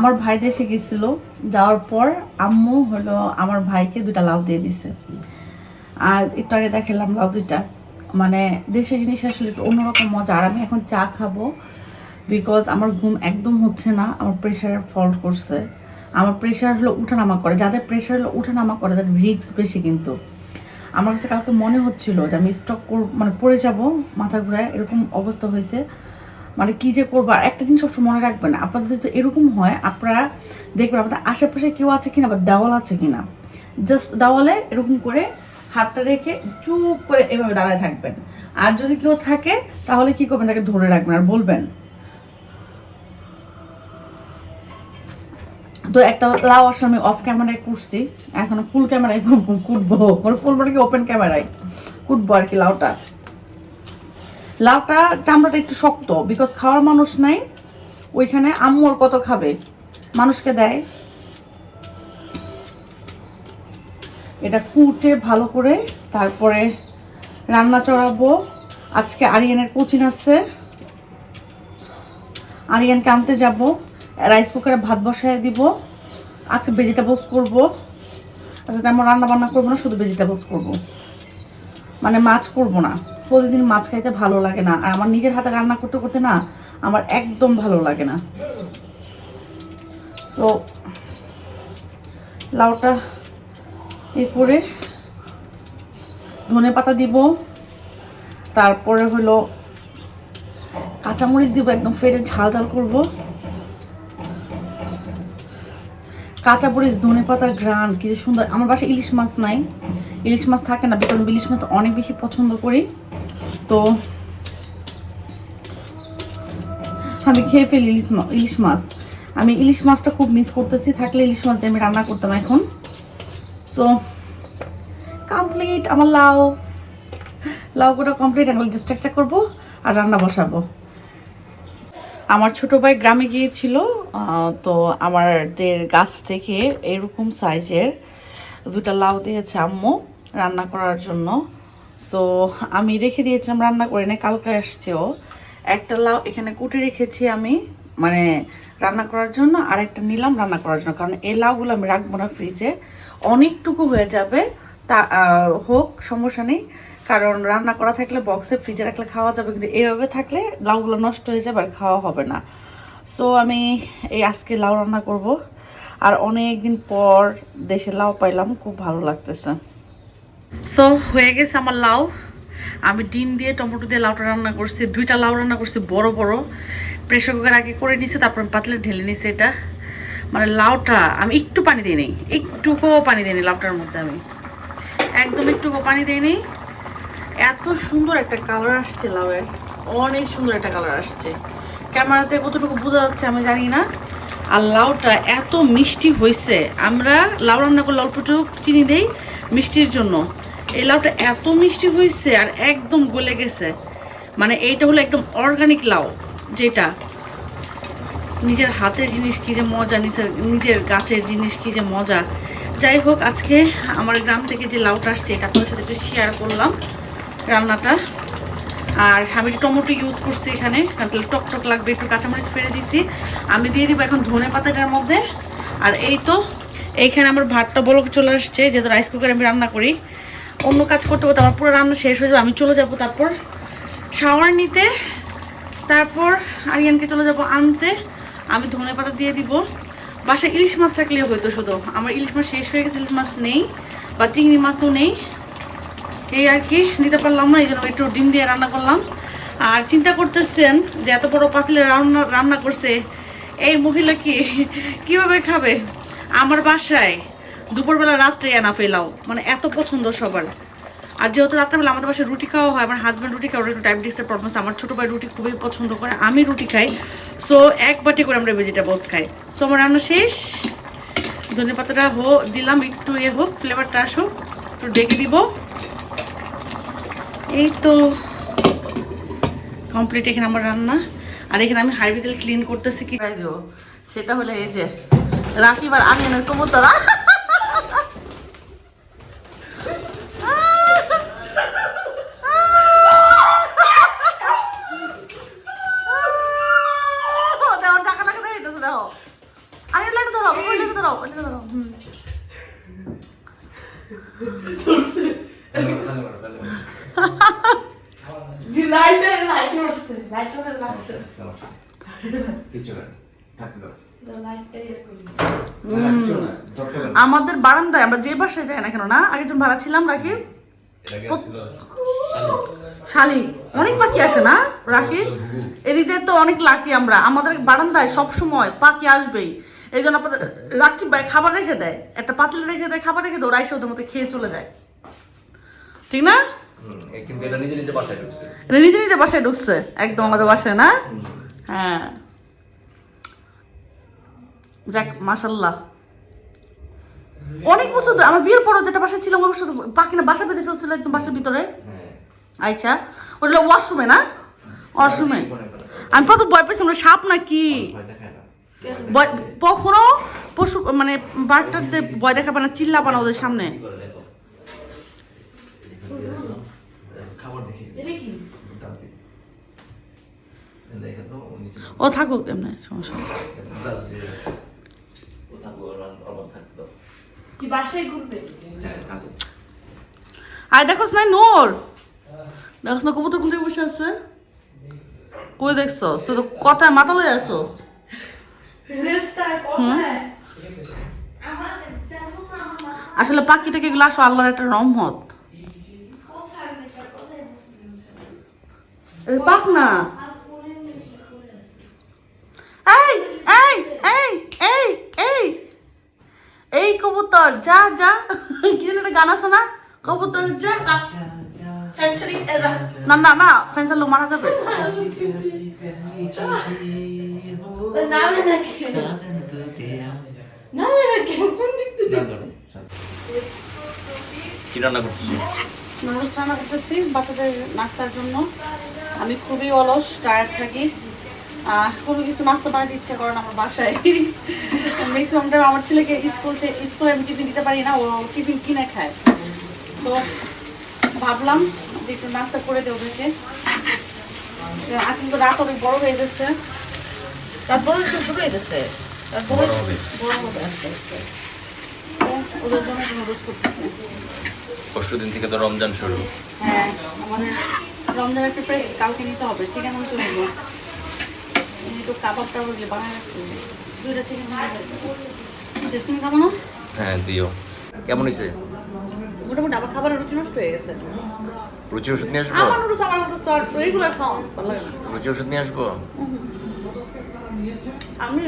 আমার ভাই দেশে গেছিল, যাওয়ার পর আম্মু হলো আমার ভাইকে 2টা লাউ দিয়ে দিছে। আর একটু আগে দেখালাম লাউ 2টা। মানে দেশের জিনিস আসলে একটু অন্যরকম মজা। আর আমি এখন চা খাবো, বিকজ আমার ঘুম একদম হচ্ছে না, আমার প্রেশার ফল্ট করছে। আমার প্রেশার হলো উঠানামা করে, যাদের প্রেশার হলো উঠানামা করে তাদের রিস্ক বেশি। কিন্তু আমার কাছে কালকে মনে হচ্ছিল যে আমি স্টক মানে পড়ে যাব, মাথা ঘুরায় এরকম অবস্থা হয়েছে। মানে কি যে করবো। আর একটা জিনিস সবসময় মনে রাখবেন, আপনাদের যদি এরকম হয়, আপনারা দেখবেন আপনাদের আশেপাশে কেউ আছে কিনা বা দেওয়াল আছে কিনা। জাস্ট দেওয়ালে এরকম করে হাতটা রেখে চুপ করে এভাবে দাঁড়ায় থাকবেন। আর যদি কেউ থাকে তাহলে কি করবেন, তাকে ধরে রাখবেন আর বলবেন। তো একটা লাউ আসলে আমি অফ ক্যামেরায় কুটছি, এখন ফুল ক্যামেরায় কুটবো, মানে ফুল মানে কি ওপেন ক্যামেরায় কুটবো আর কি। লাউটা চামড়াটা একটু শক্ত, বিকজ খাওয়ার মানুষ নাই ওইখানে। আম্মু আর কত খাবে, মানুষকে দেয়। এটা কুটে ভালো করে তারপরে রান্না চড়াবো। আজকে আরিয়ানের কোচিং আছে, আরিয়ানকে আনতে যাব। রাইস কুকারে ভাত বসায় দিব। আজকে ভেজিটেবলস করব। আচ্ছা, তেমন রান্না বান্না করবো না, শুধু ভেজিটেবলস করব। মানে মাছ করব না, প্রতিদিন মাছ খাইতে ভালো লাগে না। আর আমার নিজের হাতে রান্না করতে করতে না আমার একদম ভালো লাগে না। তো লাউটা এ করে ধনে পাতা দিব, তারপরে হলো কাঁচামরিচ দিব, একদম ফেটে ঝাল ঝাল করব। কাঁচামরিচ ধনে পাতার ঘ্রাণ কি যে সুন্দর। আমার বাসায় ইলিশ মাছ নাই, ইলিশ মাছ থাকে না, বিকজ ইলিশ মাছ অনেক বেশি পছন্দ করি। তো আমি খেয়ে ফেলি ইলিশ মাছ। আমি ইলিশ মাছটা খুব মিস করতেছি, থাকলে ইলিশ মাছ দিয়ে আমি রান্না করতাম এখন। সো কমপ্লিট আমার লাউ গোটা কমপ্লিট। এখন জাস্ট একটা করবো আর রান্না বসাবো। আমার ছোট ভাই গ্রামে গিয়েছিল, তো আমাদের গাছ থেকে এরকম সাইজের 2টা লাউ দিয়েছে আম্মু রান্না করার জন্য। সো আমি রেখে দিয়েছিলাম, রান্না করে না, কালকে আসছেও। একটা লাউ এখানে কুটে রেখেছি আমি, মানে রান্না করার জন্য, আর একটা নিলাম রান্না করার জন্য। কারণ এই লাউগুলো আমি রাখবো না ফ্রিজে, অনেকটুকু হয়ে যাবে। তা হোক, সমস্যা নেই। কারণ রান্না করা থাকলে বক্সে ফ্রিজে রাখলে খাওয়া যাবে, কিন্তু এইভাবে থাকলে লাউগুলো নষ্ট হয়ে যাবে আর খাওয়া হবে না। সো আমি এই আজকে লাউ রান্না করব। আর অনেক দিন পর দেশে লাউ পাইলাম, খুব ভালো লাগতেছে। সো হয়ে গেছে আমার লাউ। আমি ডিম দিয়ে টমেটো দিয়ে লাউটা রান্না করছি, 2টা লাউ রান্না করছি বড় বড়। প্রেশার কুকার আগে করে নিছি, তারপর আমি পাতলে ঢেলে নিছি এটা। মানে লাউটা আমি একটু পানি দিই নেই, একটুকুও পানি দিই নি লাউটার মধ্যে, আমি একদম একটুকুও পানি দিই নি। এত সুন্দর একটা কালার আসছে লাউয়ের, অনেক সুন্দর একটা কালার আসছে। ক্যামেরাতে কতটুকু বোঝা যাচ্ছে আমি জানি না। আর লাউটা এত মিষ্টি হয়েছে, আমরা লাউ রান্না করলে অল্প একটু চিনি দেই মিষ্টির জন্য। এই লাউটা এত মিষ্টি হয়েছে আর একদম গলে গেছে। মানে এইটা হলো একদম অর্গানিক লাউ, যেটা নিজের হাতের জিনিস কি যে মজা, নিজের গাছের জিনিস কি যে মজা। যাই হোক, আজকে আমার গ্রাম থেকে যে লাউটা আসছে এটা আপনাদের সাথে একটু শেয়ার করলাম রান্নাটা। আর আমি একটু টমেটো ইউজ করছি এখানে, কারণ তাহলে টক টক লাগবে। একটু কাঁচামরিচ ফেলে দিছি, আমি দিয়ে দিব এখন ধনে পাতাটার মধ্যে। আর এই তো এইখানে আমার ভাতটা বলক চলে আসছে, যেহেতু রাইস কুকারে আমি রান্না করি। অন্য কাজ করতে করতে আমার পুরো রান্না শেষ হয়ে যাবে, আমি চলে যাব তারপর শাওয়ার নিতে, তারপর আরিয়ানকে চলে যাব আনতে। আমি ধনে পাতা দিয়ে দিব। বাসায় ইলিশ মাছ থাকলেও হয়তো, শুধু আমার ইলিশ মাছ শেষ হয়ে গেছে, ইলিশ মাছ নেই বা চিংড়ি মাছও নেই, এই আর কি নিতে পারলাম না, এই জন্য একটু ডিম দিয়ে রান্না করলাম। আর চিন্তা করতেছেন যে এত বড় পাতিলে রান্না করছে এই মহিলা কি কিভাবে খাবে। আমার বাসায় দুপুরবেলা রাত্রে এনা ফেলাও, মানে এত পছন্দ সবার। আর যেহেতু রাত্রেবেলা আমাদের বাসায় রুটি খাওয়া হয়, আমার হাজব্যান্ড রুটি খাওয়া, একটু ডায়াবেটিসের প্রবলেম আছে, আমার ছোটো ভাই রুটি খুবই পছন্দ করে, আমি রুটি খাই। সো এক বাটি করে আমরা ভেজিটেবলস খাই। সো আমার রান্না শেষ, ধনে পাতাটা দিলাম, একটু হোক, ফ্লেভারটা আসুক, একটু ডেকে দিব। এই তো কমপ্লিট এখানে আমার রান্না। আর এখানে আমি হাঁড়ি তেল ক্লিন করতেছি, কি দেবো সেটা হলে এই যে রাকিব আর আরিয়ানের কবুতরা। আমাদের বারান্দায় আমরা যে বাসায় যাই না কেন না, আগে যখন ভাড়া ছিলাম রাকিব, শালিক অনেক পাখি আসে না রাকিব, এদিকে তো অনেক লাকি আমরা, আমাদের বারান্দায় সব সময় পাখি আসবেই। এই জন্য রাকিব ভাই খাবার রেখে দেয়, একটা পাতিল রেখে দেয়, খাবার রেখে দেয়, ওরা এসে ওদের মধ্যে খেয়ে চলে যায়, ঠিক না? কিন্তু এটা নিজে নিজে বাসায় ঢুকছে, এটা নিজে নিজে বাসায় ঢুকছে একদম আমাদের বাসায় না। হ্যাঁ যাক মাশাল্লাহ, অনেক বছর ধরে আমার বিয়ের পরও যেটা বাসায় ছিলাম ওই বছর পাখি না বাসা পেতে ফেলছিল একদম বাসার ভিতরে। আচ্ছা ওটা ওয়াশরুমে না, ওয়াশরুমে আমি প্রথম ভয় পেয়েছিলাম সাপ নাকি, কখনো পশু মানে বাঘটাতে ভয় দেখাবে না, চিল্লাবে না ওদের সামনে। ও থাকুক এমনি সমস্যা আয় দেখোস না নোর, দেখোস না কবুতর কোন দিকে বসে আছে, কই দেখছস তুই তো কথায় মাথা লয়ে আসছস। আসলে পাখিটাকে এগুলো আসো আল্লাহর একটা রহমত, পাক না। এই এই এই এই এই এই কবুতর যা যা, কি যেন একটা গান আছে না, কবুতর যা, না না না ফ্যান্সার লোক মারা যাবে। কি রান্না করছিস? নুডলস রান্না করতেছি বাচ্চাদের নাস্তার জন্য। আমি খুবই অলস, টায়ার্ড থাকি, কোনো কিছু নাস্তা বানাতে ইচ্ছা করে না আমার বাসায়। ম্যাক্সিমাম টাইম আমার ছেলেকে স্কুলে আমি টিফিন দিতে পারি না, ও টিফিন কিনে খায়, তো ভাবলাম যে একটু নাস্তা করে দেবো ওদেরকে। আজকে তো রাত অনেক বড় হয়ে যাচ্ছে, রাত বড় ছোট হয়ে যাচ্ছে, রাত বড় হবে আস্তে আস্তে, ওদের জন্য নুডলস করতেছি। পরশু দিন থেকে তো রমজান শুরু। হ্যাঁ আমাদের রমজানের প্রিপারেশন কালকে নিতে হবে, চিকেন মাংস নেব, একটু কাবাব টাবাব বানায় রাখতে হবে, দুইটা চিকেন শেষ। তুমি খাবো না? হ্যাঁ দিও। কেমন হয়েছে? মোটামুটি আমার খাবারের রুচি নষ্ট হয়ে গেছে। রুচি ওষুধ নিয়ে আসবো? আমার নুডলস আমার মতো স্যার রেগুলার খাওয়া ভালো লাগে না। রুচি ওষুধ নিয়ে আসবো? আমি